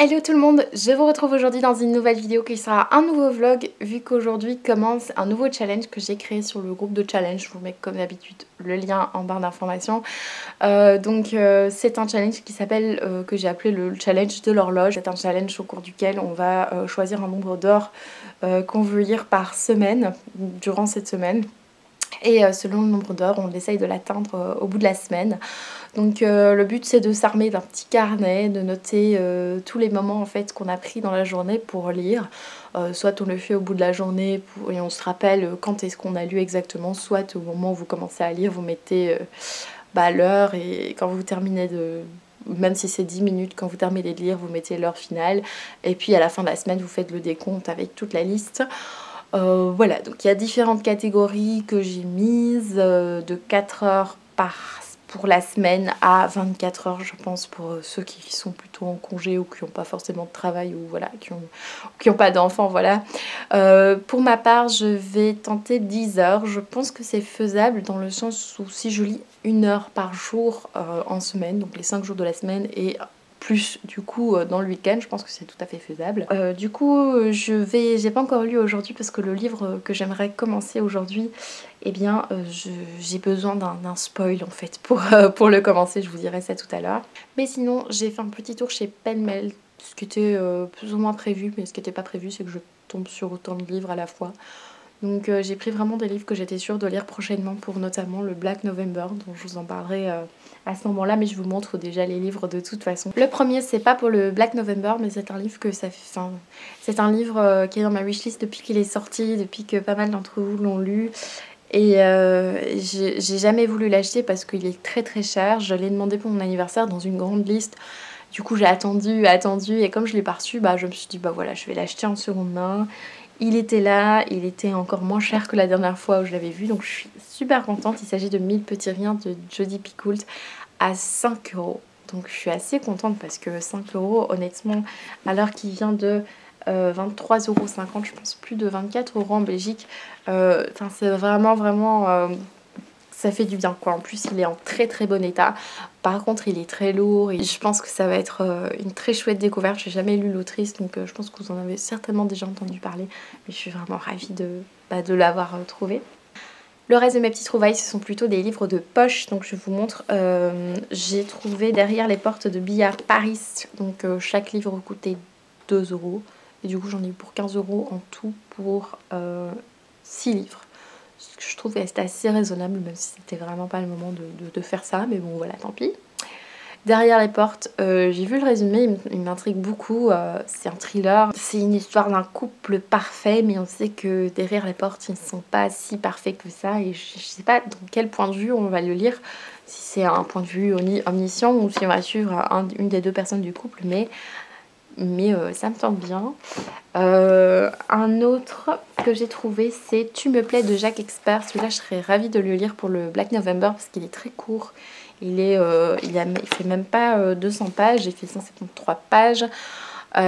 Hello tout le monde, je vous retrouve aujourd'hui dans une nouvelle vidéo qui sera un nouveau vlog vu qu'aujourd'hui commence un nouveau challenge que j'ai créé sur le groupe de challenge. Je vous mets comme d'habitude le lien en barre d'informations. C'est un challenge qui s'appelle, que j'ai appelé le challenge de l'horloge. C'est un challenge au cours duquel on va choisir un nombre d'heures qu'on veut lire par semaine, durant cette semaine. Et selon le nombre d'heures, on essaye de l'atteindre au bout de la semaine. Donc le but c'est de s'armer d'un petit carnet, de noter tous les moments en fait qu'on a pris dans la journée pour lire. Soit on le fait au bout de la journée et on se rappelle quand est-ce qu'on a lu exactement, soit au moment où vous commencez à lire, vous mettez l'heure et quand vous terminez de... Même si c'est 10 minutes, quand vous terminez de lire, vous mettez l'heure finale. Et puis à la fin de la semaine, vous faites le décompte avec toute la liste. Voilà, donc il y a différentes catégories que j'ai mises, de 4 heures pour la semaine à 24 heures je pense pour ceux qui sont plutôt en congé ou qui n'ont pas forcément de travail ou voilà, qui ont pas d'enfants, voilà. Pour ma part je vais tenter 10 heures, je pense que c'est faisable dans le sens où si je lis 1 heure par jour en semaine, donc les 5 jours de la semaine et plus du coup dans le week-end, je pense que c'est tout à fait faisable. J'ai pas encore lu aujourd'hui parce que le livre que j'aimerais commencer aujourd'hui, eh bien j'ai besoin d'un spoil en fait pour le commencer, je vous dirai ça tout à l'heure. Mais sinon j'ai fait un petit tour chez Penmail, ce qui était plus ou moins prévu, mais ce qui n'était pas prévu c'est que je tombe sur autant de livres à la fois. Donc j'ai pris vraiment des livres que j'étais sûre de lire prochainement pour notamment le Black November dont je vous en parlerai à ce moment là, mais je vous montre déjà les livres de toute façon. Le premier c'est pas pour le Black November mais c'est un livre que ça fait... Enfin, c'est un livre qui est dans ma wishlist depuis qu'il est sorti, depuis que pas mal d'entre vous l'ont lu. Et j'ai jamais voulu l'acheter parce qu'il est très très cher. Je l'ai demandé pour mon anniversaire dans une grande liste. Du coup j'ai attendu et comme je l'ai pas reçu, je me suis dit voilà, je vais l'acheter en seconde main. Il était là, il était encore moins cher que la dernière fois où je l'avais vu, donc je suis super contente. Il s'agit de 1000 petits riens de Jodi Picoult à 5 €. Donc je suis assez contente parce que 5 € honnêtement, alors qu'il vient de 23,50 €, je pense plus de 24 € en Belgique, c'est vraiment... ça fait du bien quoi. En plus il est en très très bon état. Par contre il est très lourd et je pense que ça va être une très chouette découverte. J'ai jamais lu l'autrice donc je pense que vous en avez certainement déjà entendu parler. Mais je suis vraiment ravie de l'avoir trouvé. Le reste de mes petites trouvailles ce sont plutôt des livres de poche. Donc je vous montre. J'ai trouvé Derrière les portes de Billard Paris. Donc chaque livre coûtait 2 €. Et du coup j'en ai eu pour 15 € en tout pour 6 livres. Ce que je trouve que c'était assez raisonnable, même si c'était vraiment pas le moment de faire ça, mais bon voilà, tant pis. Derrière les portes, j'ai vu le résumé, il m'intrigue beaucoup, c'est un thriller. C'est une histoire d'un couple parfait, mais on sait que derrière les portes, ils ne sont pas si parfaits que ça, et je sais pas dans quel point de vue on va le lire, si c'est un point de vue omniscient ou si on va suivre une des deux personnes du couple, mais ça me tente bien. Un autre que j'ai trouvé c'est Tu me plais de Jacques Expert. Celui-là je serais ravie de le lire pour le Black November parce qu'il est très court. Il fait même pas 200 pages, il fait 173 pages.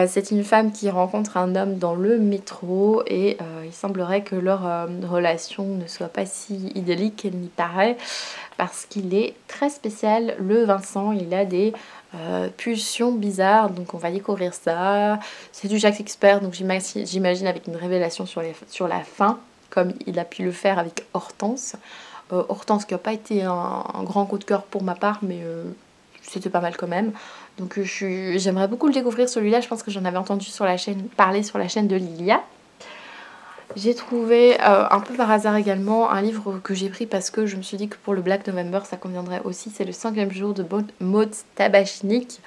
C'est une femme qui rencontre un homme dans le métro et il semblerait que leur relation ne soit pas si idyllique qu'elle n'y paraît parce qu'il est très spécial, le Vincent. Il a des pulsions bizarres, donc on va découvrir ça. C'est du Jacques Expert, donc j'imagine avec une révélation sur la fin, comme il a pu le faire avec Hortense. Hortense qui n'a pas été un grand coup de cœur pour ma part, mais c'était pas mal quand même. Donc j'aimerais beaucoup le découvrir celui-là, je pense que j'en avais entendu parler sur la chaîne de Lilia. J'ai trouvé un peu par hasard également un livre que j'ai pris parce que je me suis dit que pour le Black November ça conviendrait aussi. C'est le 5e jour de Maud Tabachnik.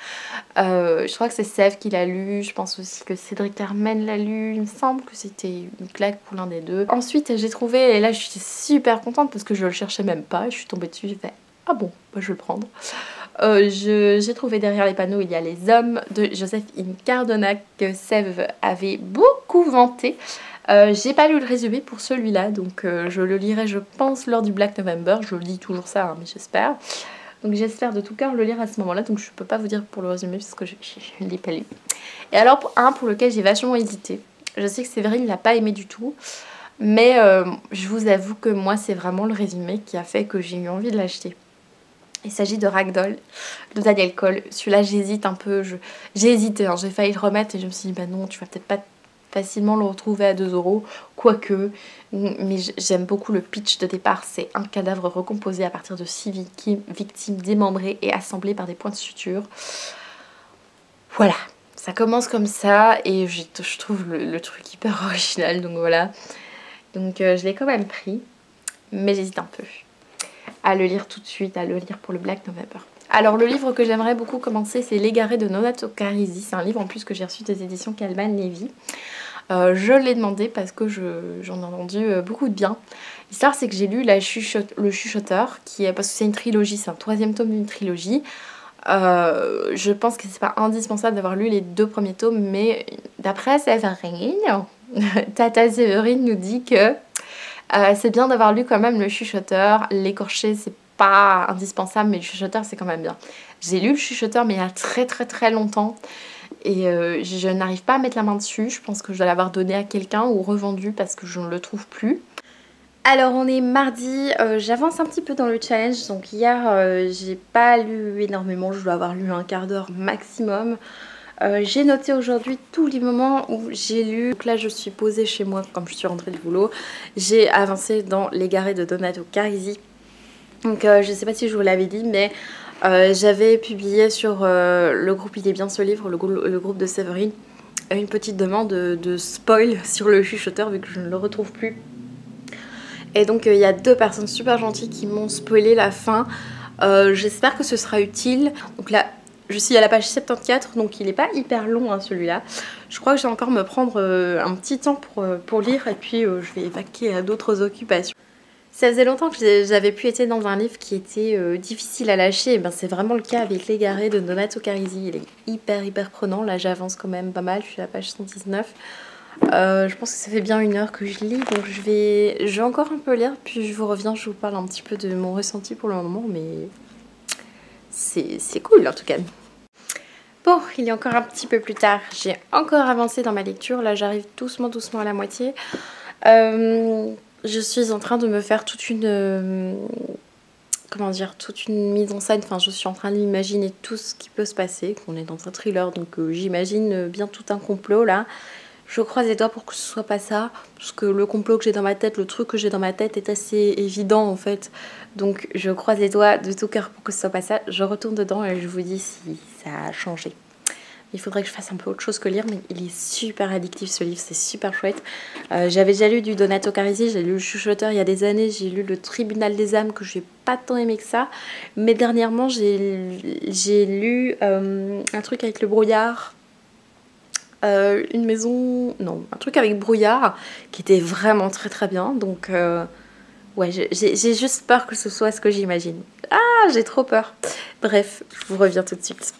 Je crois que c'est Sèvres qui l'a lu, je pense aussi que Cédric Hermen l'a lu, il me semble que c'était une claque pour l'un des deux. Ensuite j'ai trouvé, et là je suis super contente parce que je le cherchais même pas, je suis tombée dessus, j'ai fait ah bon, bah, je vais le prendre. J'ai trouvé Derrière les panneaux il y a les hommes de Joséphine Cardona que Sèvres avait beaucoup vanté. J'ai pas lu le résumé pour celui-là, donc je le lirai je pense lors du Black November. Je lis toujours ça, hein, mais j'espère. Donc j'espère de tout cœur le lire à ce moment-là, donc je peux pas vous dire pour le résumé parce que je ne l'ai pas lu. Et alors pour lequel j'ai vachement hésité. Je sais que Séverine l'a pas aimé du tout, mais je vous avoue que moi c'est vraiment le résumé qui a fait que j'ai eu envie de l'acheter. Il s'agit de Ragdoll de Daniel Cole. Celui-là j'hésite un peu, j'ai hésité, hein. J'ai failli le remettre et je me suis dit bah non, tu vas peut-être pas facilement le retrouver à 2 €, quoique, mais j'aime beaucoup le pitch de départ. C'est un cadavre recomposé à partir de 6 victimes démembrées et assemblées par des points de suture. Voilà, ça commence comme ça et je trouve le truc hyper original, donc voilà. Donc je l'ai quand même pris, mais j'hésite un peu à le lire tout de suite, à le lire pour le Black November. Alors le livre que j'aimerais beaucoup commencer, c'est L'Égaré de Donato Carisi. C'est un livre en plus que j'ai reçu des éditions Calman Levy. Je l'ai demandé parce que j'en ai entendu beaucoup de bien. L'histoire c'est que j'ai lu Le Chuchoteur, parce que c'est une trilogie, c'est un 3e tome d'une trilogie. Je pense que c'est pas indispensable d'avoir lu les 2 premiers tomes, mais d'après Séverine, Tata Séverine nous dit que c'est bien d'avoir lu quand même Le Chuchoteur. L'écorché c'est pas indispensable, mais Le Chuchoteur c'est quand même bien. J'ai lu Le Chuchoteur mais il y a très longtemps et je n'arrive pas à mettre la main dessus. Je pense que je dois l'avoir donné à quelqu'un ou revendu parce que je ne le trouve plus. Alors on est mardi, j'avance un petit peu dans le challenge, donc hier j'ai pas lu énormément, je dois avoir lu un quart d'heure maximum. J'ai noté aujourd'hui tous les moments où j'ai lu, donc là je suis posée chez moi comme je suis rentrée du boulot. J'ai avancé dans L'Égaré de Donato Carisi, donc je sais pas si je vous l'avais dit mais j'avais publié sur le groupe Il est bien ce livre, le groupe de Séverine, une petite demande de spoil sur Le Chuchoteur vu que je ne le retrouve plus. Et donc il y a 2 personnes super gentilles qui m'ont spoilé la fin. J'espère que ce sera utile. Donc là, je suis à la page 74, donc il n'est pas hyper long hein, celui-là. Je crois que je vais encore me prendre un petit temps pour lire et puis je vais vaquer à d'autres occupations. Ça faisait longtemps que j'avais pu être dans un livre qui était difficile à lâcher. Et ben, c'est vraiment le cas avec L'Égaré de Donato Carisi. Il est hyper prenant. Là j'avance quand même pas mal, je suis à la page 119. Je pense que ça fait bien 1 heure que je lis, donc je vais encore un peu lire, puis je vous reviens, je vous parle un petit peu de mon ressenti pour le moment, mais c'est cool en tout cas. Bon, il est encore un petit peu plus tard, j'ai encore avancé dans ma lecture, là j'arrive doucement à la moitié. Je suis en train de me faire toute une mise en scène, enfin je suis en train d'imaginer tout ce qui peut se passer, qu'on est dans un thriller, donc j'imagine bien tout un complot là. Je croise les doigts pour que ce soit pas ça, parce que le complot que j'ai dans ma tête, le truc que j'ai dans ma tête est assez évident en fait. Donc je croise les doigts de tout cœur pour que ce soit pas ça. Je retourne dedans et je vous dis si ça a changé. Il faudrait que je fasse un peu autre chose que lire, mais il est super addictif ce livre, c'est super chouette. J'avais déjà lu du Donato Carisi, j'ai lu Le Chuchoteur il y a des années, j'ai lu Le Tribunal des âmes que j'ai pas tant aimé que ça. Mais dernièrement j'ai lu un truc avec le brouillard. Une maison... non, un truc avec brouillard qui était vraiment très bien, donc ouais, j'ai juste peur que ce soit ce que j'imagine. Ah, j'ai trop peur. Bref, je vous reviens tout de suite.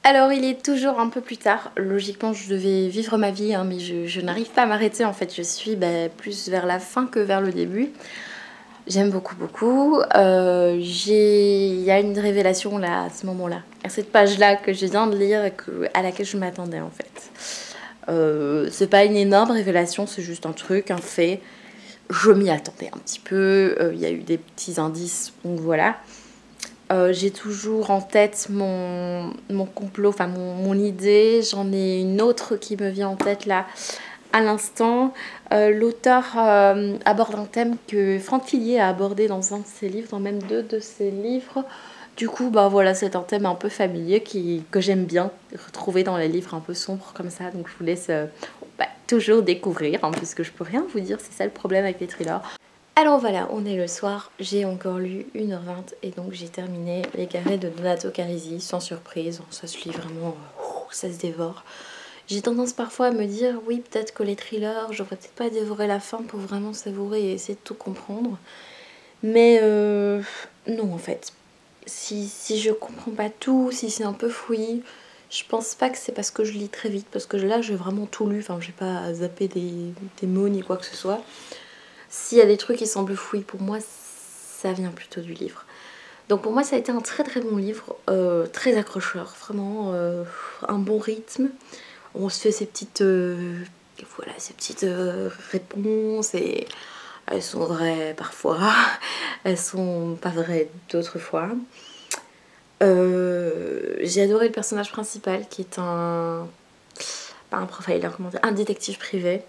Alors il est toujours un peu plus tard, logiquement je devais vivre ma vie hein, mais je n'arrive pas à m'arrêter en fait, je suis plus vers la fin que vers le début. J'aime beaucoup. Il y a une révélation là, à ce moment-là, à cette page-là que je viens de lire et à laquelle je m'attendais en fait. C'est pas une énorme révélation, c'est juste un truc, un fait. Je m'y attendais un petit peu, il y a eu des petits indices, donc voilà. J'ai toujours en tête mon complot, enfin mon idée. J'en ai une autre qui me vient en tête là à l'instant. L'auteur aborde un thème que Franck Fillier a abordé dans un de ses livres, dans même 2 de ses livres. Du coup, voilà, c'est un thème un peu familier que j'aime bien retrouver dans les livres un peu sombres comme ça. Donc je vous laisse toujours découvrir, hein, puisque je peux rien vous dire, c'est ça le problème avec les thrillers. Alors voilà, on est le soir, j'ai encore lu 1h20 et donc j'ai terminé L'Égaré de Donato Carisi, sans surprise, ça se lit vraiment, ça se dévore. J'ai tendance parfois à me dire, oui peut-être que les thrillers, j'aurais peut-être pas dévoré la fin pour vraiment savourer et essayer de tout comprendre. Mais non en fait, si je comprends pas tout, si c'est un peu fouillis, je pense pas que c'est parce que je lis très vite, parce que là j'ai vraiment tout lu, enfin j'ai pas zappé des mots ni quoi que ce soit. S'il y a des trucs qui semblent fouillis pour moi, ça vient plutôt du livre. Donc pour moi ça a été un très bon livre, très accrocheur, vraiment un bon rythme. On se fait ces petites, réponses et Elles sont vraies parfois, elles sont pas vraies d'autres fois. J'ai adoré le personnage principal qui est pas un profiler, comment dire, un détective privé.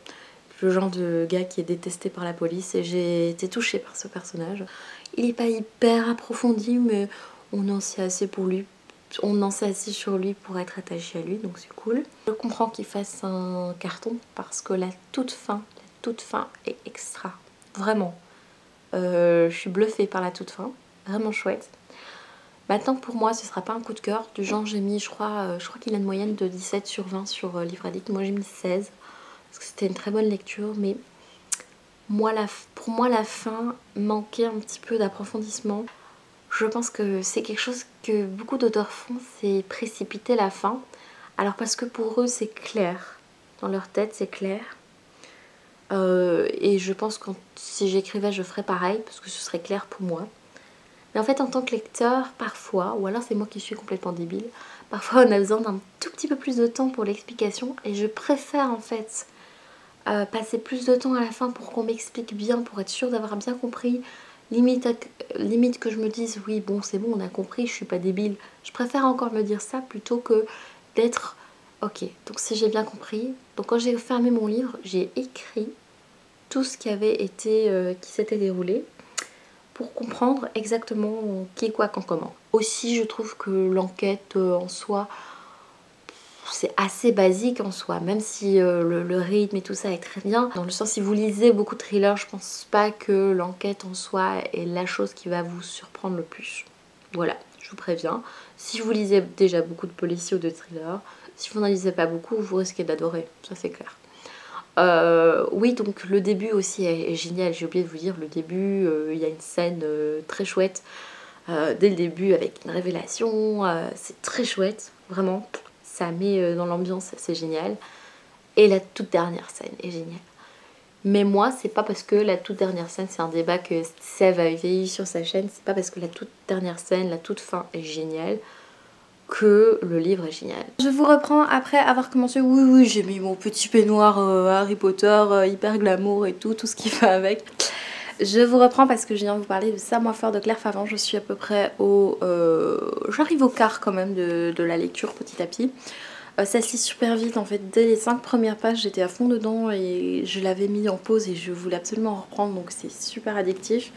Le genre de gars qui est détesté par la police et j'ai été touchée par ce personnage. Il n'est pas hyper approfondi mais on en sait assez pour lui. On en sait assez sur lui pour être attaché à lui, donc c'est cool. Je comprends qu'il fasse un carton parce que la toute fin est extra. Vraiment. Je suis bluffée par la toute fin. Vraiment chouette. Maintenant pour moi ce sera pas un coup de cœur. Du genre j'ai mis je crois qu'il a une moyenne de 17 sur 20 sur Livre Addict. Moi j'ai mis 16. Parce que c'était une très bonne lecture, mais pour moi la fin manquait un petit peu d'approfondissement. Je pense que c'est quelque chose que beaucoup d'auteurs font, c'est précipiter la fin. Alors parce que pour eux c'est clair, dans leur tête c'est clair. Et je pense que si j'écrivais je ferais pareil, parce que ce serait clair pour moi. Mais en fait en tant que lecteur, parfois, ou alors c'est moi qui suis complètement débile, parfois on a besoin d'un tout petit peu plus de temps pour l'explication. Et je préfère en fait passer plus de temps à la fin pour qu'on m'explique bien, pour être sûre d'avoir bien compris. Limite que je me dise oui bon c'est bon on a compris, je suis pas débile. Je préfère encore me dire ça plutôt que d'être ok donc si j'ai bien compris. Donc quand j'ai fermé mon livre j'ai écrit tout ce qui avait été qui s'était déroulé pour comprendre exactement qui, quoi, quand, comment. Aussi je trouve que l'enquête en soi c'est assez basique en soi, même si le rythme et tout ça est très bien. Dans le sens, si vous lisez beaucoup de thrillers, je pense pas que l'enquête en soi est la chose qui va vous surprendre le plus. Voilà, je vous préviens. Si vous lisez déjà beaucoup de policiers ou de thrillers, si vous n'en lisez pas beaucoup, vous risquez d'adorer, ça c'est clair. Oui, donc le début aussi est génial, j'ai oublié de vous dire, le début, il y a une scène très chouette. Dès le début avec une révélation, c'est très chouette, vraiment. Ça met dans l'ambiance, c'est génial. Et la toute dernière scène est géniale. Mais moi, c'est pas parce que la toute dernière scène, c'est un débat que Sève a éveillé sur sa chaîne, c'est pas parce que la toute dernière scène, la toute fin est géniale que le livre est génial. Je vous reprends après avoir commencé. Oui, j'ai mis mon petit peignoir Harry Potter, hyper glamour et tout ce qui va avec. Je vous reprends parce que je viens de vous parler de Savoir-faire de Claire Favant. Je suis à peu près au... j'arrive au quart quand même de la lecture petit à petit. Ça se lit super vite en fait. Dès les 5 premières pages j'étais à fond dedans et je l'avais mis en pause et je voulais absolument reprendre, donc c'est super addictif.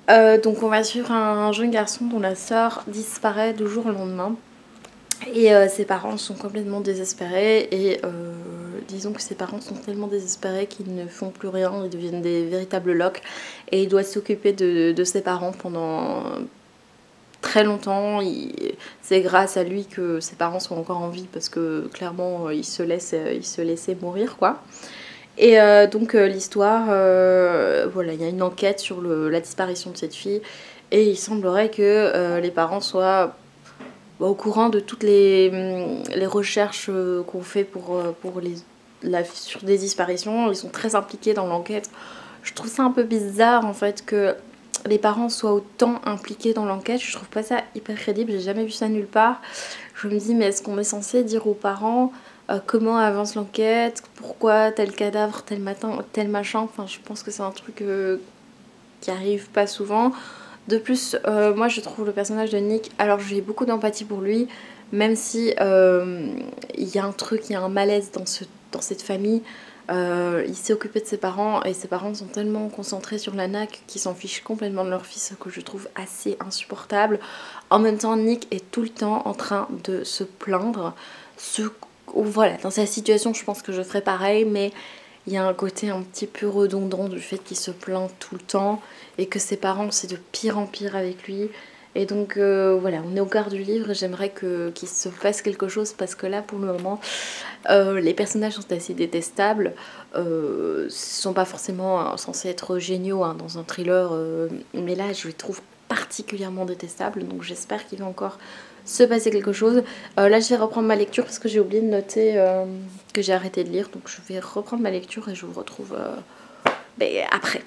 Donc on va suivre un jeune garçon dont la sœur disparaît du jour au lendemain. Et ses parents sont complètement désespérés et disons que ses parents sont tellement désespérés qu'ils ne font plus rien, ils deviennent des véritables loques et il doit s'occuper de ses parents pendant très longtemps. C'est grâce à lui que ses parents sont encore en vie parce que clairement ils se laissaient mourir quoi. Et donc l'histoire, voilà, il y a une enquête sur la disparition de cette fille et il semblerait que les parents soient au courant de toutes les recherches qu'on fait sur des disparitions. Ils sont très impliqués dans l'enquête. Je trouve ça un peu bizarre en fait que les parents soient autant impliqués dans l'enquête. Je trouve pas ça hyper crédible, j'ai jamais vu ça nulle part. Je me dis mais est-ce qu'on est censé dire aux parents comment avance l'enquête, pourquoi tel cadavre, tel matin, tel machin. Enfin je pense que c'est un truc qui arrive pas souvent. De plus, moi je trouve le personnage de Nick, alors j'ai beaucoup d'empathie pour lui, même si il y a un truc, il y a un malaise dans cette famille. Il s'est occupé de ses parents et ses parents sont tellement concentrés sur la naque qu'ils s'en fichent complètement de leur fils, que je trouve assez insupportable. En même temps, Nick est tout le temps en train de se plaindre. Voilà, dans sa situation, je pense que je ferais pareil, mais il y a un côté un petit peu redondant du fait qu'il se plaint tout le temps et que ses parents c'est de pire en pire avec lui. Et donc voilà, on est au quart du livre et j'aimerais qu'il se fasse quelque chose parce que là pour le moment les personnages sont assez détestables. Ils sont pas forcément censés être géniaux hein, dans un thriller, mais là je les trouve particulièrement détestables, donc j'espère qu'il va encore se passer quelque chose. Là je vais reprendre ma lecture parce que j'ai oublié de noter que j'ai arrêté de lire, donc je vais reprendre ma lecture et je vous retrouve après.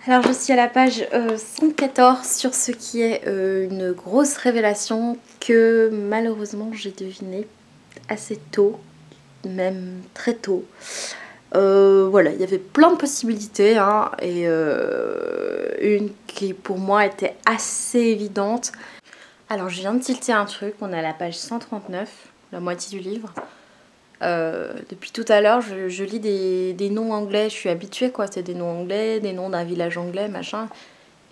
Alors je suis à la page 114 sur ce qui est une grosse révélation que malheureusement j'ai deviné assez tôt, même très tôt. Voilà, il y avait plein de possibilités hein, et une qui pour moi était assez évidente. Alors je viens de tilter un truc, on est à la page 139, la moitié du livre. Depuis tout à l'heure je lis des noms anglais, je suis habituée quoi, c'est des noms anglais, des noms d'un village anglais, machin.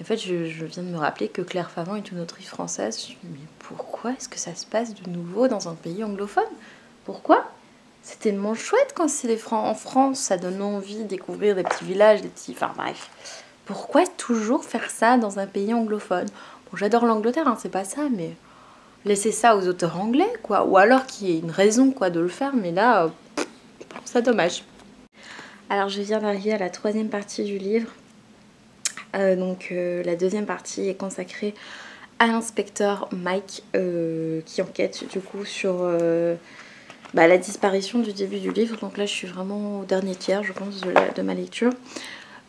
En fait je viens de me rappeler que Claire Favant est une autrice française. Je me dis mais pourquoi est-ce que ça se passe de nouveau dans un pays anglophone? Pourquoi? C'est tellement chouette quand c'est en France, ça donne envie de découvrir des petits villages, des petits... Enfin bref. Pourquoi toujours faire ça dans un pays anglophone? Bon, j'adore l'Angleterre, hein, c'est pas ça, mais laissez ça aux auteurs anglais, quoi. Ou alors qu'il y ait une raison, quoi, de le faire, mais là, c'est dommage. Alors, je viens d'arriver à la 3e partie du livre. La 2e partie est consacrée à l'inspecteur Mike, qui enquête, du coup, sur... la disparition du début du livre. Donc là je suis vraiment au dernier tiers je pense de ma lecture.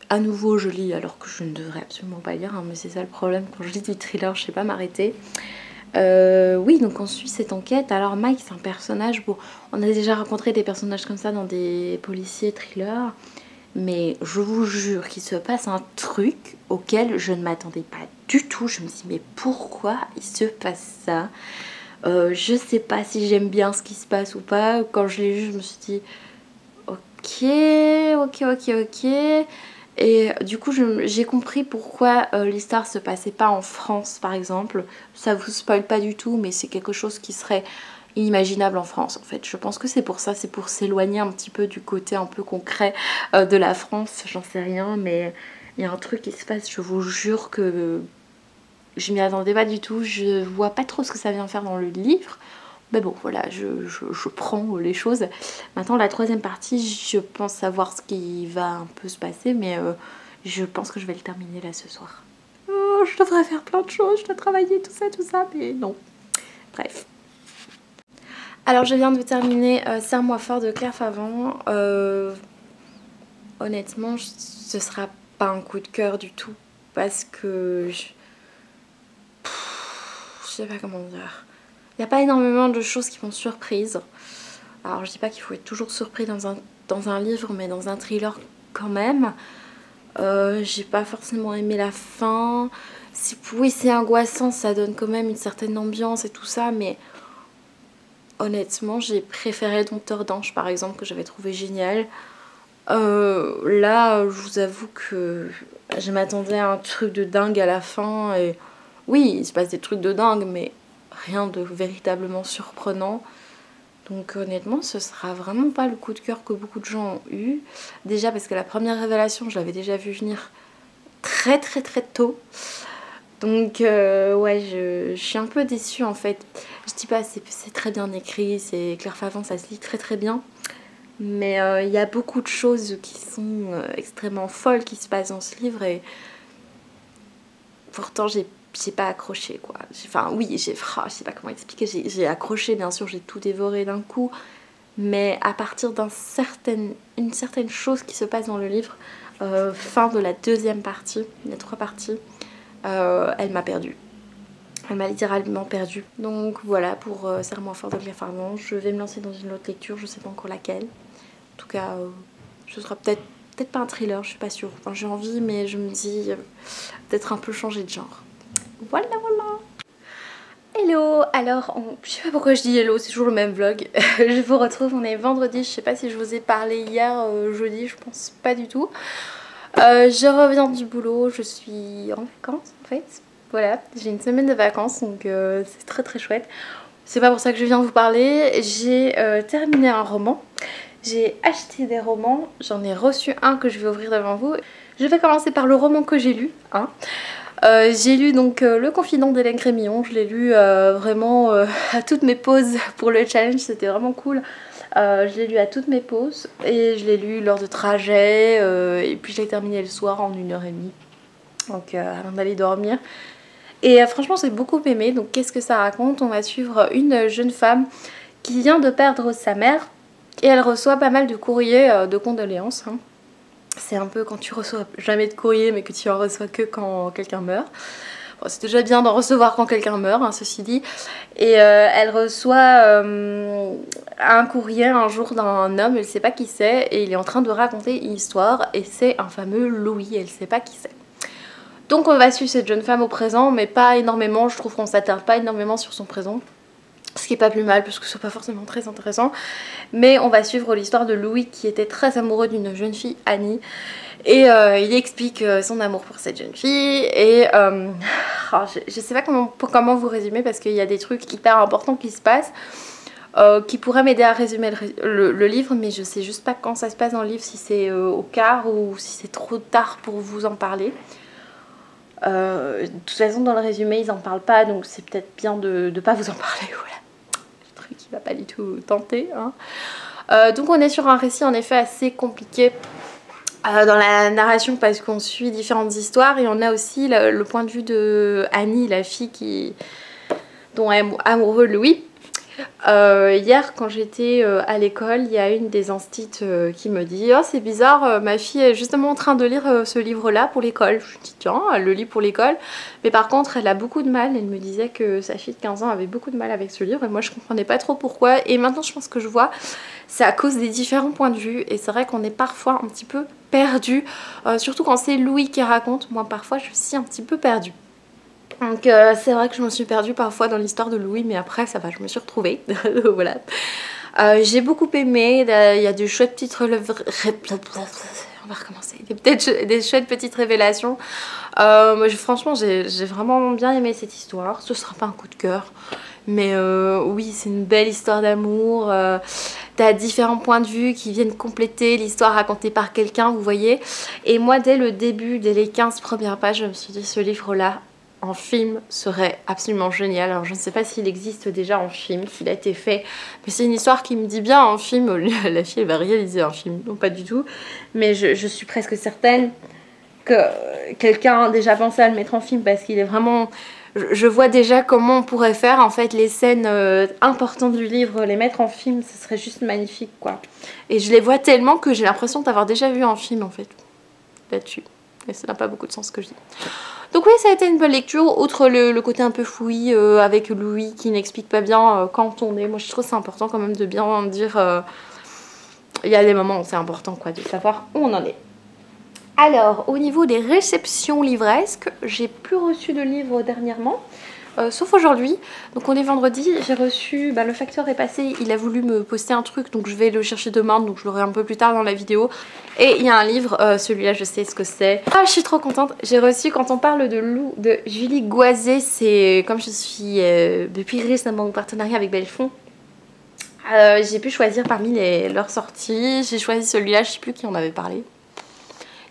À nouveau je lis alors que je ne devrais absolument pas lire hein, mais c'est ça le problème quand je lis du thriller, je sais pas m'arrêter. Oui, donc on suit cette enquête. Alors Mike c'est un personnage, bon on a déjà rencontré des personnages comme ça dans des policiers thrillers, mais je vous jure qu'il se passe un truc auquel je ne m'attendais pas du tout. Je me dis mais pourquoi il se passe ça? Je sais pas si j'aime bien ce qui se passe ou pas. Quand je l'ai lu, je me suis dit ok. Et du coup, j'ai compris pourquoi l'histoire se passait pas en France, par exemple. Ça vous spoil pas du tout, mais c'est quelque chose qui serait inimaginable en France, en fait. Je pense que c'est pour ça, c'est pour s'éloigner un petit peu du côté un peu concret de la France. J'en sais rien, mais il y a un truc qui se passe, je vous jure que... Je m'y attendais pas du tout, je vois pas trop ce que ça vient faire dans le livre. Mais bon, voilà, je prends les choses. Maintenant, la 3e partie, je pense savoir ce qui va un peu se passer, mais je pense que je vais le terminer là ce soir. Oh, je devrais faire plein de choses, je dois travailler, tout ça, mais non. Bref. Alors, je viens de terminer Serre-moi fort de Claire Favant. Honnêtement, ce sera pas un coup de cœur du tout, parce que... Je sais pas comment dire. Il n'y a pas énormément de choses qui m'ont surprise. Alors je dis pas qu'il faut être toujours surpris dans un livre, mais dans un thriller quand même. J'ai pas forcément aimé la fin. Oui, c'est angoissant, ça donne quand même une certaine ambiance et tout ça, mais honnêtement j'ai préféré Dompteur d'ange par exemple, que j'avais trouvé génial. Là je vous avoue que je m'attendais à un truc de dingue à la fin et... Oui, il se passe des trucs de dingue, mais rien de véritablement surprenant. Donc honnêtement, ce sera vraiment pas le coup de cœur que beaucoup de gens ont eu. Déjà parce que la première révélation, je l'avais déjà vu venir très tôt. Donc ouais, je suis un peu déçue en fait. Je dis pas, c'est très bien écrit, c'est Claire Favant, ça se lit très bien. Mais il y a beaucoup de choses qui sont extrêmement folles qui se passent dans ce livre et pourtant j'ai pas accroché quoi. Enfin oui, je sais pas comment expliquer, j'ai accroché bien sûr, j'ai tout dévoré d'un coup, mais à partir d'une certaine chose qui se passe dans le livre, fin de la 2e partie, il y a 3 parties, elle m'a perdue. Elle m'a littéralement perdue. Donc voilà pour Serre-moi fort de Claire Favant. Je vais me lancer dans une autre lecture, je sais pas encore laquelle. En tout cas, ce sera peut-être pas un thriller, je suis pas sûre. Enfin, j'ai envie, mais je me dis peut-être un peu changer de genre. Voilà. Hello, alors je sais pas pourquoi je dis hello, c'est toujours le même vlog. Je vous retrouve, on est vendredi, je sais pas si je vous ai parlé hier, jeudi, je pense pas du tout. Je reviens du boulot, je suis en vacances en fait. Voilà, j'ai une semaine de vacances donc c'est très chouette. C'est pas pour ça que je viens vous parler, j'ai terminé un roman. J'ai acheté des romans, j'en ai reçu un que je vais ouvrir devant vous. Je vais commencer par le roman que j'ai lu, hein. J'ai lu donc Le Confident d'Hélène Grémillon, je l'ai lu vraiment à toutes mes pauses pour le challenge, c'était vraiment cool. Je l'ai lu à toutes mes pauses et je l'ai lu lors de trajets et puis je l'ai terminé le soir en 1h30, donc avant d'aller dormir. Et franchement j'ai beaucoup aimé. Donc qu'est-ce que ça raconte? On va suivre une jeune femme qui vient de perdre sa mère et elle reçoit pas mal de courriers de condoléances, hein. C'est un peu quand tu reçois jamais de courrier mais que tu en reçois que quand quelqu'un meurt. Bon, c'est déjà bien d'en recevoir quand quelqu'un meurt, hein, ceci dit. Et elle reçoit un courrier un jour d'un homme, elle sait pas qui c'est, et il est en train de raconter une histoire, et c'est un fameux Louis, elle sait pas qui c'est. Donc on va suivre cette jeune femme au présent, mais pas énormément, je trouve qu'on s'attarde pas énormément sur son présent. Ce qui est pas plus mal parce que c'est pas forcément très intéressant. Mais on va suivre l'histoire de Louis qui était très amoureux d'une jeune fille, Annie. Et il explique son amour pour cette jeune fille. Et je sais pas comment vous résumer parce qu'il y a des trucs hyper importants qui se passent. Qui pourraient m'aider à résumer le livre. Mais je sais juste pas quand ça se passe dans le livre. Si c'est au quart ou si c'est trop tard pour vous en parler. De toute façon dans le résumé ils en parlent pas. Donc c'est peut-être bien de pas vous en parler. Voilà. Qui va pas du tout tenter hein. Donc on est sur un récit en effet assez compliqué dans la narration parce qu'on suit différentes histoires et on a aussi le point de vue de Annie, la fille dont est amoureux Louis. Hier quand j'étais à l'école, il y a une des instits qui me dit « Oh c'est bizarre, ma fille est justement en train de lire ce livre là pour l'école ». Je me dis « Tiens, elle le lit pour l'école ». Mais par contre elle a beaucoup de mal, elle me disait que sa fille de 15 ans avait beaucoup de mal avec ce livre et moi je comprenais pas trop pourquoi. Et maintenant je pense que je vois, c'est à cause des différents points de vue et c'est vrai qu'on est parfois un petit peu perdu, surtout quand c'est Louis qui raconte. Moi parfois je suis un petit peu perdue. Donc c'est vrai que je me suis perdue parfois dans l'histoire de Louis, mais après ça va, je me suis retrouvée. Voilà. J'ai beaucoup aimé, il y a de chouettes petites on va recommencer, des chouettes petites révélations. Moi, franchement j'ai vraiment bien aimé cette histoire. Ce sera pas un coup de cœur, mais oui c'est une belle histoire d'amour. T'as différents points de vue qui viennent compléter l'histoire racontée par quelqu'un, vous voyez. Et moi dès le début, dès les 15 premières pages, je me suis dit ce livre là en film serait absolument génial. Alors je ne sais pas s'il existe déjà en film, s'il a été fait, mais c'est une histoire qui me dit bien en film. La fille elle va réaliser un film, non pas du tout, mais je suis presque certaine que quelqu'un a déjà pensé à le mettre en film parce qu'il est vraiment... Je vois déjà comment on pourrait faire en fait les scènes importantes du livre, les mettre en film, ce serait juste magnifique quoi. Et je les vois tellement que j'ai l'impression d'avoir déjà vu un film en fait là-dessus. Et ça n'a pas beaucoup de sens ce que je dis. Donc oui, ça a été une bonne lecture, outre le côté un peu fouillis avec Louis qui n'explique pas bien quand on est. Moi je trouve c'est important quand même de bien dire, il y a des moments où c'est important quoi, de savoir où on en est. Alors au niveau des réceptions livresques, j'ai plus reçu de livres dernièrement. Sauf aujourd'hui, donc on est vendredi, j'ai reçu, le facteur est passé, il a voulu me poster un truc donc je vais le chercher demain, donc je l'aurai un peu plus tard dans la vidéo. Et il y a un livre, celui-là je sais ce que c'est. Ah je suis trop contente, j'ai reçu Quand on parle de loup de Julie Goisset, c'est comme je suis depuis récemment en partenariat avec Belfond. J'ai pu choisir parmi leurs sorties, j'ai choisi celui-là, je sais plus qui en avait parlé.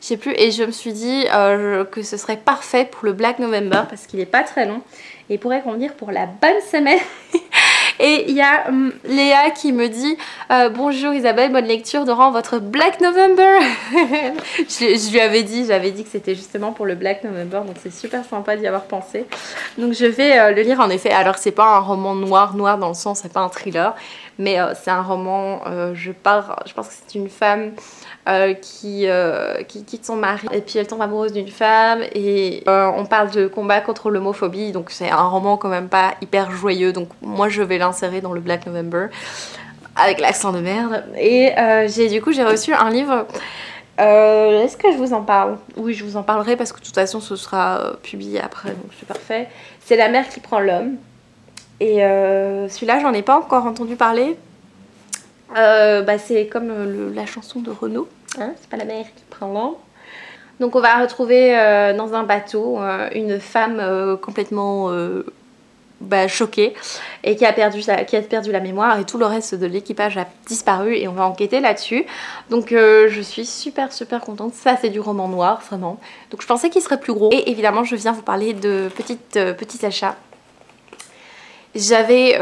Je sais plus, et je me suis dit que ce serait parfait pour le Black November parce qu'il est pas très long et il pourrait convenir pour la bonne semaine. Et il y a Léa qui me dit bonjour Isabelle, bonne lecture durant votre Black November. je lui avais dit, que c'était justement pour le Black November, donc c'est super sympa d'y avoir pensé. Donc je vais le lire en effet. Alors c'est pas un roman noir dans le sens, c'est pas un thriller, mais c'est un roman, je pense que c'est une femme qui quitte son mari et puis elle tombe amoureuse d'une femme et on parle de combat contre l'homophobie, donc c'est un roman quand même pas hyper joyeux, donc moi je vais l'insérer dans le Black November avec l'accent de merde. Et du coup j'ai reçu un livre, est-ce que je vous en parle? Oui, je vous en parlerai parce que de toute façon ce sera publié après, donc c'est parfait. C'est La mère qui prend l'homme et celui-là j'en ai pas encore entendu parler. C'est comme la chanson de Renaud, hein, c'est pas la mer qui prend l'homme. Donc on va retrouver dans un bateau une femme complètement choquée et qui a perdu la mémoire et tout le reste de l'équipage a disparu et on va enquêter là-dessus. Donc je suis super contente, ça c'est du roman noir vraiment. Donc je pensais qu'il serait plus gros et évidemment je viens vous parler de petits achats. J'avais,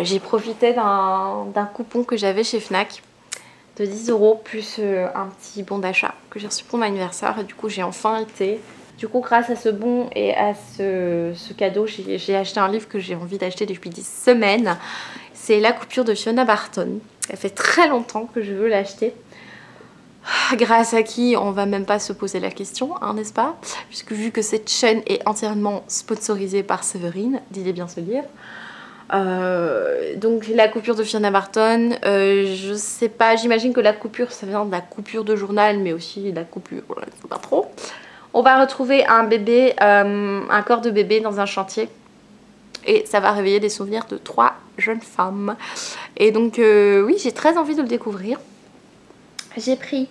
j'ai profité d'un coupon que j'avais chez Fnac de 10 € plus un petit bon d'achat que j'ai reçu pour mon anniversaire et du coup j'ai enfin été. Du coup grâce à ce bon et à ce cadeau, j'ai acheté un livre que j'ai envie d'acheter depuis 10 semaines. C'est La coupure de Fiona Barton. Ça fait très longtemps que je veux l'acheter. Grâce à qui on va même pas se poser la question, hein, n'est-ce pas? Puisque vu que cette chaîne est entièrement sponsorisée par Séverine, disait bien se lire. Donc la coupure de Fiona Barton, je sais pas, j'imagine que la coupure ça vient de la coupure de journal, mais aussi de la coupure, voilà, je sais pas trop. On va retrouver un bébé, un corps de bébé dans un chantier. Et ça va réveiller des souvenirs de 3 jeunes femmes. Et donc oui, j'ai très envie de le découvrir. J'ai pris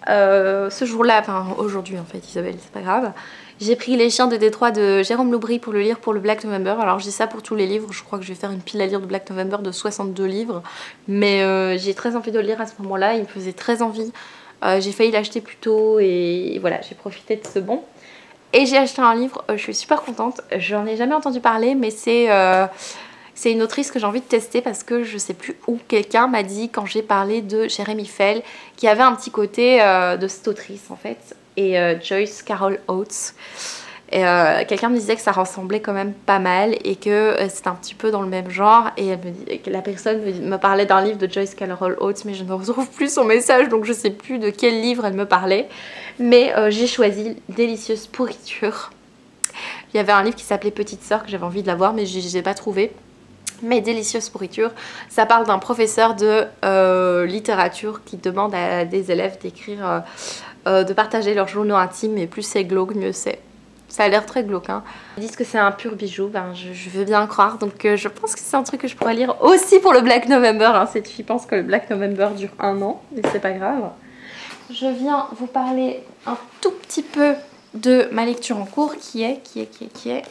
ce jour-là, enfin aujourd'hui en fait Isabelle, c'est pas grave. J'ai pris Les Chiens de Détroit de Jérôme Loubry pour le lire pour le Black November. Alors j'ai ça pour tous les livres, je crois que je vais faire une pile à lire de Black November de 62 livres. Mais j'ai très envie de le lire à ce moment-là, il me faisait très envie. J'ai failli l'acheter plus tôt et voilà, j'ai profité de ce bon. Et j'ai acheté un livre, je suis super contente, j'en ai jamais entendu parler mais c'est une autrice que j'ai envie de tester parce que je sais plus où quelqu'un m'a dit quand j'ai parlé de Jérémie Fell qui avait un petit côté de cette autrice en fait et Joyce Carol Oates. Quelqu'un me disait que ça ressemblait quand même pas mal et que c'était un petit peu dans le même genre et que la personne me parlait d'un livre de Joyce Carol Oates mais je ne retrouve plus son message donc je sais plus de quel livre elle me parlait, mais j'ai choisi Délicieuse pourriture. Il y avait un livre qui s'appelait Petite Sœur que j'avais envie de la voir mais je n'ai pas trouvé. Mais Délicieuse pourriture, ça parle d'un professeur de littérature qui demande à des élèves d'écrire, de partager leurs journaux intimes, et plus c'est glauque, mieux c'est. Ça a l'air très glauque, hein. Ils disent que c'est un pur bijou, ben je veux bien croire, donc je pense que c'est un truc que je pourrais lire aussi pour le Black November, hein. Cette fille pense que le Black November dure 1 an, mais c'est pas grave. Je viens vous parler un tout petit peu de ma lecture en cours qui est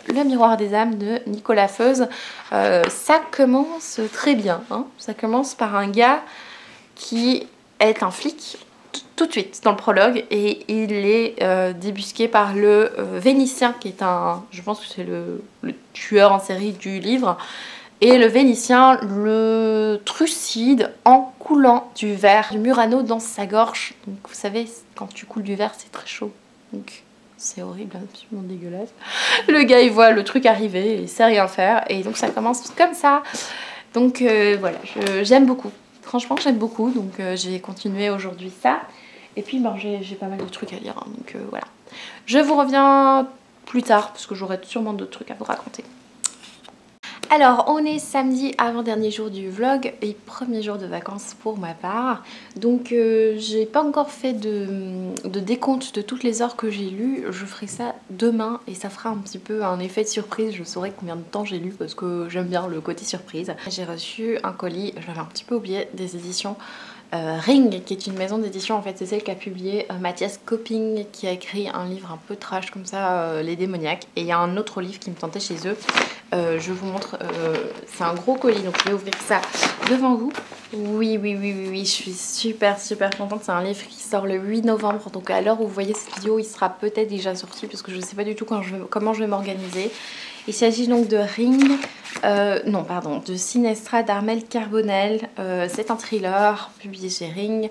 Le Miroir des âmes de Nicolas Feuze. Ça commence très bien, hein. Ça commence par un gars qui est un flic tout de suite dans le prologue et il est débusqué par le Vénitien qui est un, je pense que c'est le tueur en série du livre. Et le Vénitien le trucide en coulant du verre du Murano dans sa gorge. Donc vous savez, quand tu coules du verre, c'est très chaud. Donc c'est horrible, absolument dégueulasse. Le gars, il voit le truc arriver, il sait rien faire. Et donc ça commence comme ça. Donc voilà, j'aime beaucoup. Franchement, j'aime beaucoup. Donc j'ai continué aujourd'hui ça. Et puis ben, j'ai pas mal de trucs à lire. Hein, donc voilà. Je vous reviens plus tard, parce que j'aurai sûrement d'autres trucs à vous raconter. Alors on est samedi avant-dernier jour du vlog et premier jour de vacances pour ma part. Donc j'ai pas encore fait de décompte de toutes les heures que j'ai lues. Je ferai ça demain et ça fera un petit peu un effet de surprise. Je saurai combien de temps j'ai lu parce que j'aime bien le côté surprise. J'ai reçu un colis, je l'avais un petit peu oublié, des éditions Ring, qui est une maison d'édition, en fait c'est celle qu'a publié Mathias Copping, qui a écrit un livre un peu trash comme ça, Les Démoniaques. Et il y a un autre livre qui me tentait chez eux, je vous montre, c'est un gros colis, donc je vais ouvrir ça devant vous. Oui, je suis super contente, c'est un livre qui sort le 8 novembre, donc à l'heure où vous voyez cette vidéo il sera peut-être déjà sorti parce que je ne sais pas du tout comment je vais m'organiser. Il s'agit donc de Ring, non pardon, de Sinestra d'Armel Carbonell. C'est un thriller publié chez Ring.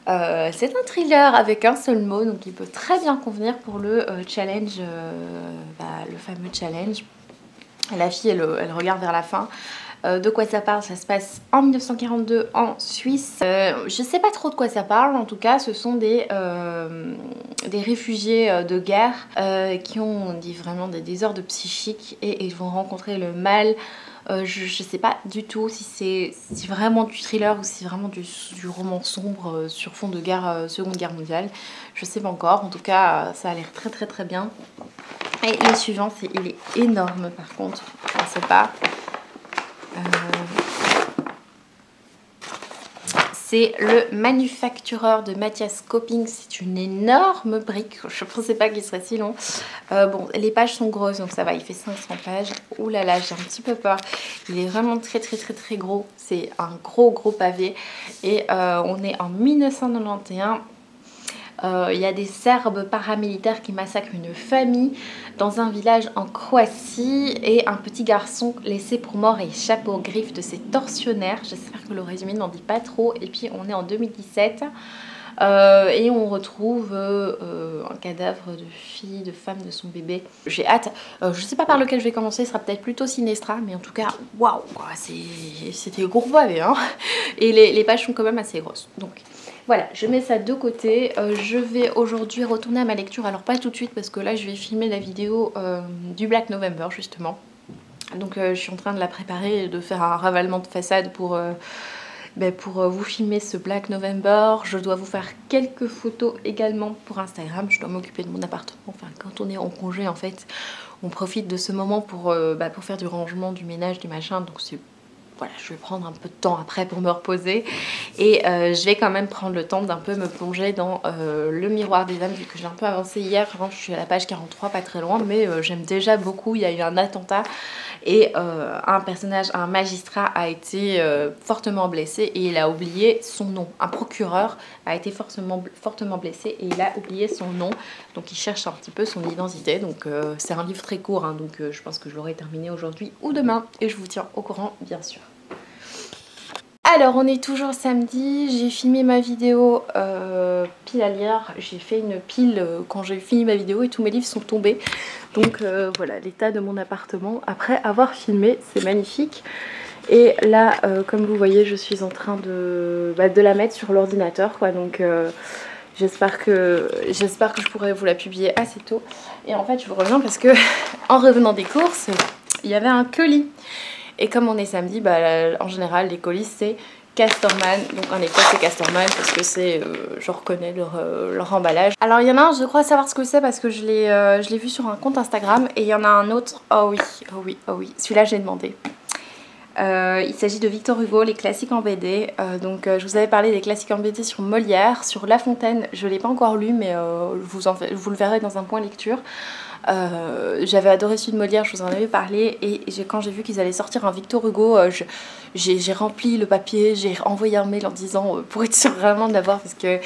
C'est un thriller avec un seul mot, donc il peut très bien convenir pour le challenge, le fameux challenge. La fille elle regarde vers la fin. De quoi ça parle? Ça se passe en 1942 en Suisse. Je sais pas trop de quoi ça parle, en tout cas ce sont des réfugiés de guerre qui ont vraiment des désordres psychiques et ils vont rencontrer le mal. Je sais pas du tout si c'est vraiment du thriller ou si c'est vraiment du roman sombre sur fond de guerre, Seconde Guerre mondiale. Je sais pas encore, en tout cas ça a l'air très bien. Et le suivant, il est énorme par contre, je ne sais pas. C'est le Manufactureur de Mathias Copping. C'est une énorme brique. Je ne pensais pas qu'il serait si long. Bon, les pages sont grosses, donc ça va. Il fait 500 pages. Ouh là là, j'ai un petit peu peur. Il est vraiment très gros. C'est un gros pavé. Et on est en 1991. Il y a des Serbes paramilitaires qui massacrent une famille dans un village en Croatie et un petit garçon laissé pour mort échappe aux griffes de ses tortionnaires. J'espère que le résumé n'en dit pas trop. Et puis on est en 2017 et on retrouve un cadavre de fille, de femme, de son bébé. J'ai hâte. Je sais pas par lequel je vais commencer, ce sera peut-être plutôt Sinestra, mais en tout cas, waouh, c'était gros pavé, hein. Et les pages sont quand même assez grosses. Donc voilà, je mets ça de côté. Je vais aujourd'hui retourner à ma lecture. Alors pas tout de suite parce que là je vais filmer la vidéo du Black November justement. Donc je suis en train de la préparer et de faire un ravalement de façade pour vous filmer ce Black November. Je dois vous faire quelques photos également pour Instagram. Je dois m'occuper de mon appartement. Enfin, quand on est en congé, en fait, on profite de ce moment pour faire du rangement, du ménage, du machin. Donc c'est... Voilà, je vais prendre un peu de temps après pour me reposer et je vais quand même prendre le temps d'un peu me plonger dans le miroir des âmes vu que j'ai un peu avancé hier. Vraiment, je suis à la page 43, pas très loin, mais j'aime déjà beaucoup. Il y a eu un attentat et un magistrat a été fortement blessé et il a oublié son nom. Un procureur a été fortement blessé et il a oublié son nom. Donc il cherche un petit peu son identité. Donc c'est un livre très court, hein, donc je pense que je l'aurai terminé aujourd'hui ou demain et je vous tiens au courant bien sûr. Alors on est toujours samedi, j'ai filmé ma vidéo pile à lire, j'ai fait une pile quand j'ai fini ma vidéo et tous mes livres sont tombés. Donc voilà l'état de mon appartement après avoir filmé, c'est magnifique. Et là comme vous voyez je suis en train de la mettre sur l'ordinateur quoi, donc j'espère que je pourrai vous la publier assez tôt. Et en fait je vous reviens parce que en revenant des courses, il y avait un colis. Et comme on est samedi, en général les colis c'est Castorman. Donc en effet c'est Castorman parce que c'est, je reconnais leur emballage. Alors il y en a un, je crois savoir ce que c'est parce que je l'ai vu sur un compte Instagram. Et il y en a un autre, oh oui, celui-là j'ai demandé. Il s'agit de Victor Hugo, les classiques en BD. Je vous avais parlé des classiques en BD sur Molière, sur La Fontaine. Je ne l'ai pas encore lu mais vous le verrez dans un point lecture. J'avais adoré celui de Molière, je vous en avais parlé. Et quand j'ai vu qu'ils allaient sortir un Victor Hugo, j'ai rempli le papier, j'ai envoyé un mail en disant pour être sûr vraiment de l'avoir parce que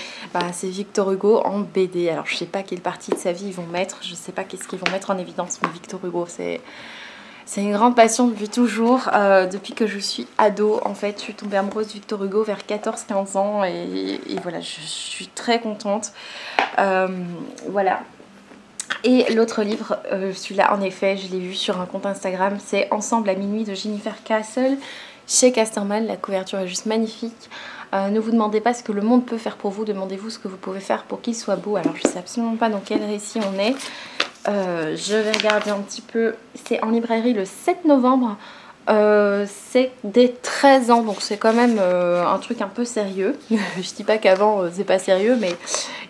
c'est Victor Hugo en BD. Alors je sais pas quelle partie de sa vie ils vont mettre, je sais pas qu'est-ce qu'ils vont mettre en évidence, mais Victor Hugo c'est une grande passion depuis toujours, depuis que je suis ado en fait. Je suis tombée amoureuse de Victor Hugo vers 14-15 ans et voilà, je suis très contente. Voilà. Et l'autre livre, celui-là en effet, je l'ai vu sur un compte Instagram, c'est Ensemble à minuit de Jennifer Castle chez Castorman. La couverture est juste magnifique. Ne vous demandez pas ce que le monde peut faire pour vous, demandez-vous ce que vous pouvez faire pour qu'il soit beau. Alors je sais absolument pas dans quel récit on est. Je vais regarder un petit peu. C'est en librairie le 7 novembre. C'est des 13 ans, donc c'est quand même un truc un peu sérieux. Je dis pas qu'avant c'est pas sérieux, mais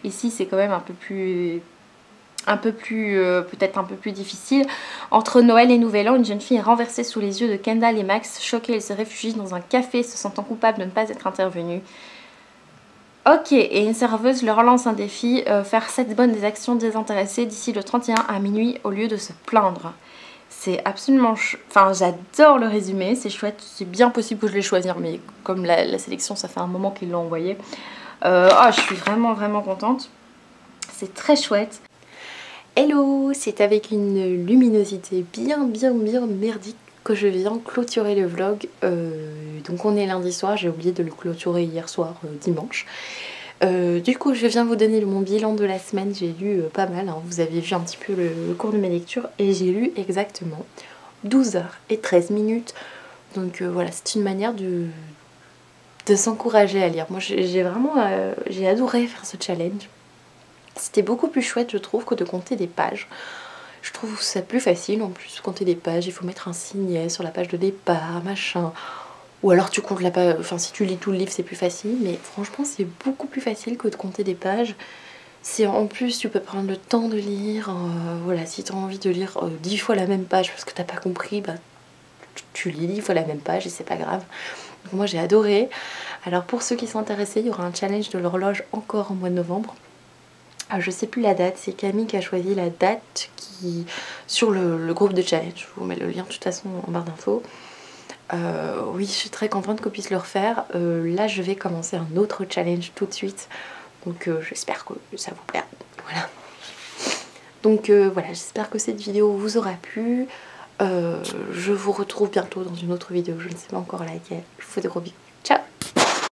ici c'est quand même peut-être un peu plus difficile. Entre Noël et Nouvel An, une jeune fille est renversée sous les yeux de Kendall et Max. Choquée, elle se réfugie dans un café, se sentant coupable de ne pas être intervenue. Ok, et une serveuse leur lance un défi, faire 7 bonnes actions désintéressées d'ici le 31 à minuit au lieu de se plaindre. C'est absolument... Enfin, j'adore le résumé, c'est chouette, c'est bien possible que je l'ai choisi, mais comme la sélection, ça fait un moment qu'ils l'ont envoyé. Je suis vraiment contente. C'est très chouette. Hello, c'est avec une luminosité bien merdique que je viens clôturer le vlog. Donc on est lundi soir, j'ai oublié de le clôturer hier soir, dimanche. Du coup je viens vous donner mon bilan de la semaine. J'ai lu pas mal, hein. Vous avez vu un petit peu le cours de mes lectures et j'ai lu exactement 12h13. Donc voilà, c'est une manière de s'encourager à lire. Moi j'ai adoré faire ce challenge. C'était beaucoup plus chouette je trouve que de compter des pages. Je trouve ça plus facile en plus, compter des pages, il faut mettre un signet sur la page de départ, machin. Ou alors tu comptes la page, enfin si tu lis tout le livre c'est plus facile, mais franchement c'est beaucoup plus facile que de compter des pages. En plus tu peux prendre le temps de lire, voilà, si tu as envie de lire 10 fois la même page parce que t'as pas compris, tu lis 10 fois la même page et c'est pas grave. Donc moi j'ai adoré. Alors pour ceux qui sont intéressés, il y aura un challenge de l'horloge encore au mois de novembre. Je sais plus la date, c'est Camille qui a choisi la date sur le groupe de challenge. Je vous mets le lien de toute façon en barre d'infos. Oui, je suis très contente qu'on puisse le refaire. Là, je vais commencer un autre challenge tout de suite. Donc j'espère que ça vous plaira. Voilà. Donc voilà, j'espère que cette vidéo vous aura plu. Je vous retrouve bientôt dans une autre vidéo. Je ne sais pas encore laquelle. Je vous fais des gros bisous. Ciao!